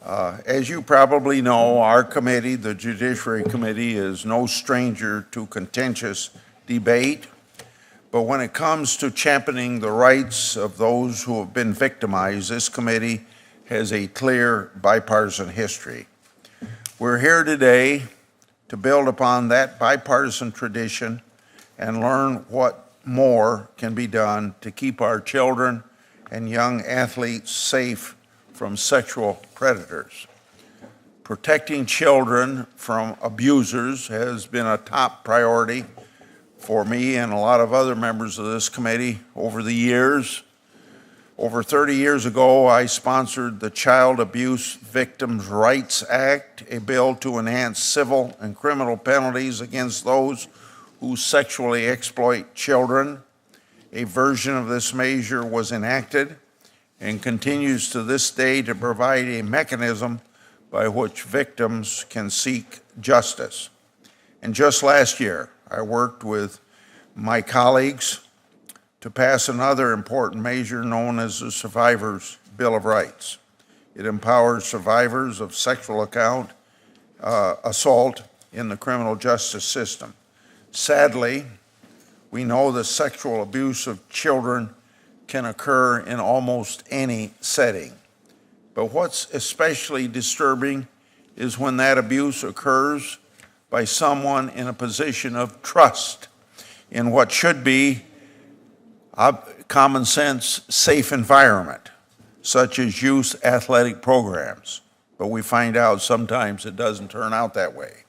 As you probably know, our committee, the Judiciary Committee, is no stranger to contentious debate. But when it comes to championing the rights of those who have been victimized, this committee has a clear bipartisan history. We're here today to build upon that bipartisan tradition and learn what more can be done to keep our children and young athletes safe from sexual predators. Protecting children from abusers has been a top priority for me and a lot of other members of this committee over the years. Over 30 years ago, I sponsored the Child Abuse Victims' Rights Act, a bill to enhance civil and criminal penalties against those who sexually exploit children. A version of this measure was enacted and continues to this day to provide a mechanism by which victims can seek justice. And just last year, I worked with my colleagues to pass another important measure known as the Survivors' Bill of Rights. It empowers survivors of sexual assault in the criminal justice system. Sadly, we know that sexual abuse of children can occur in almost any setting. But what's especially disturbing is when that abuse occurs by someone in a position of trust in what should be a common sense, safe environment, such as youth athletic programs. But we find out sometimes it doesn't turn out that way.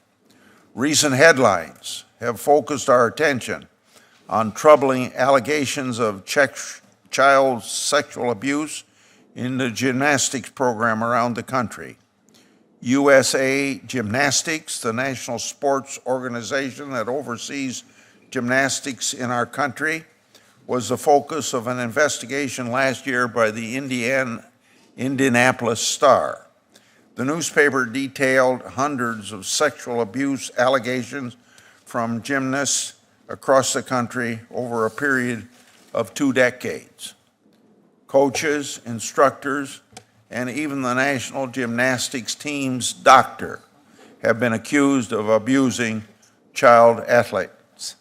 Recent headlines have focused our attention on troubling allegations of child sexual abuse in the gymnastics program around the country. USA Gymnastics, the national sports organization that oversees gymnastics in our country, was the focus of an investigation last year by the Indianapolis Star. The newspaper detailed hundreds of sexual abuse allegations from gymnasts across the country over a period of 2 decades. Coaches, instructors, and even the national gymnastics team's doctor have been accused of abusing child athletes.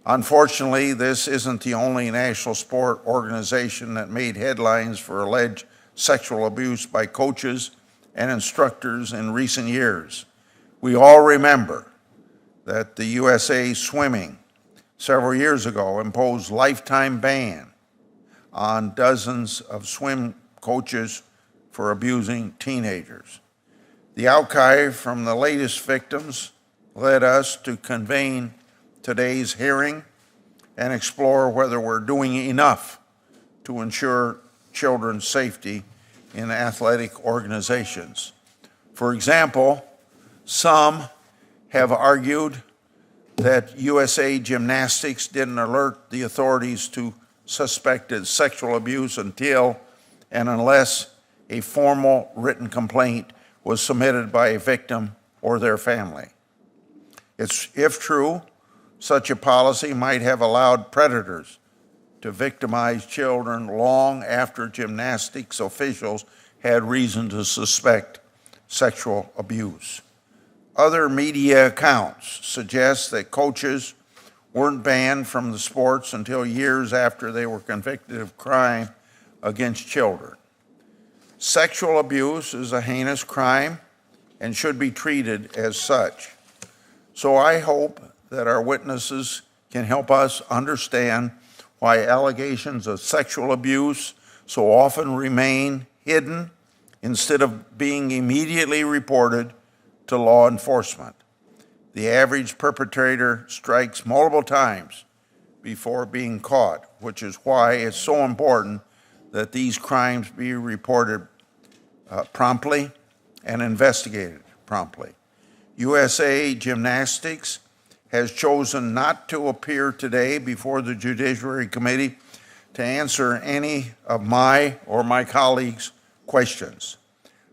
Unfortunately, this isn't the only national sport organization that made headlines for alleged sexual abuse by coaches and instructors in recent years. We all remember that the USA Swimming several years ago imposed lifetime ban on dozens of swim coaches for abusing teenagers. The outcry from the latest victims led us to convene today's hearing and explore whether we're doing enough to ensure children's safety in athletic organizations. For example, some have argued that USA Gymnastics didn't alert the authorities to suspected sexual abuse until and unless a formal written complaint was submitted by a victim or their family. If true, such a policy might have allowed predators to victimize children long after gymnastics officials had reason to suspect sexual abuse. Other media accounts suggest that coaches weren't banned from the sports until years after they were convicted of crime against children. Sexual abuse is a heinous crime and should be treated as such. So I hope that our witnesses can help us understand why allegations of sexual abuse so often remain hidden instead of being immediately reported to law enforcement. The average perpetrator strikes multiple times before being caught, which is why it's so important that these crimes be reported promptly and investigated promptly. USA Gymnastics has chosen not to appear today before the Judiciary Committee to answer any of my or my colleagues' questions.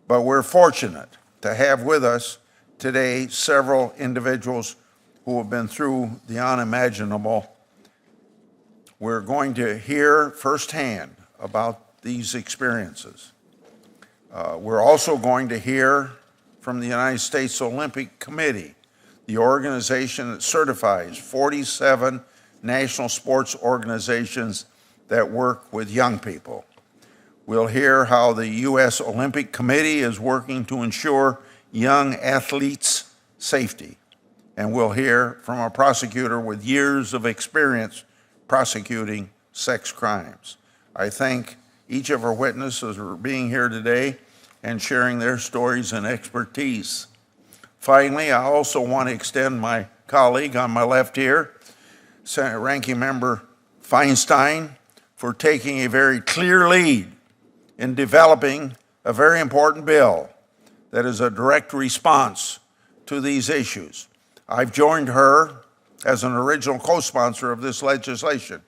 But we're fortunate to have with us today several individuals who have been through the unimaginable. We're going to hear firsthand about these experiences. We're also going to hear from the United States Olympic Committee, the organization that certifies 47 national sports organizations that work with young people. We'll hear how the U.S. Olympic Committee is working to ensure young athletes' safety. And we'll hear from a prosecutor with years of experience prosecuting sex crimes. I thank each of our witnesses for being here today and sharing their stories and expertise. Finally, I also want to extend my colleague on my left here, Senate Ranking Member Feinstein, for taking a very clear lead in developing a very important bill that is a direct response to these issues. I've joined her as an original co-sponsor of this legislation,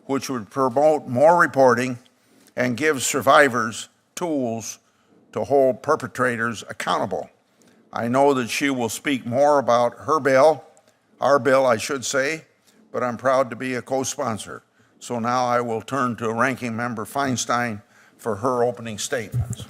which would promote more reporting and give survivors tools to hold perpetrators accountable. I know that she will speak more about her bill, our bill, I should say, but I'm proud to be a co-sponsor. So now I will turn to Ranking Member Feinstein for her opening statements.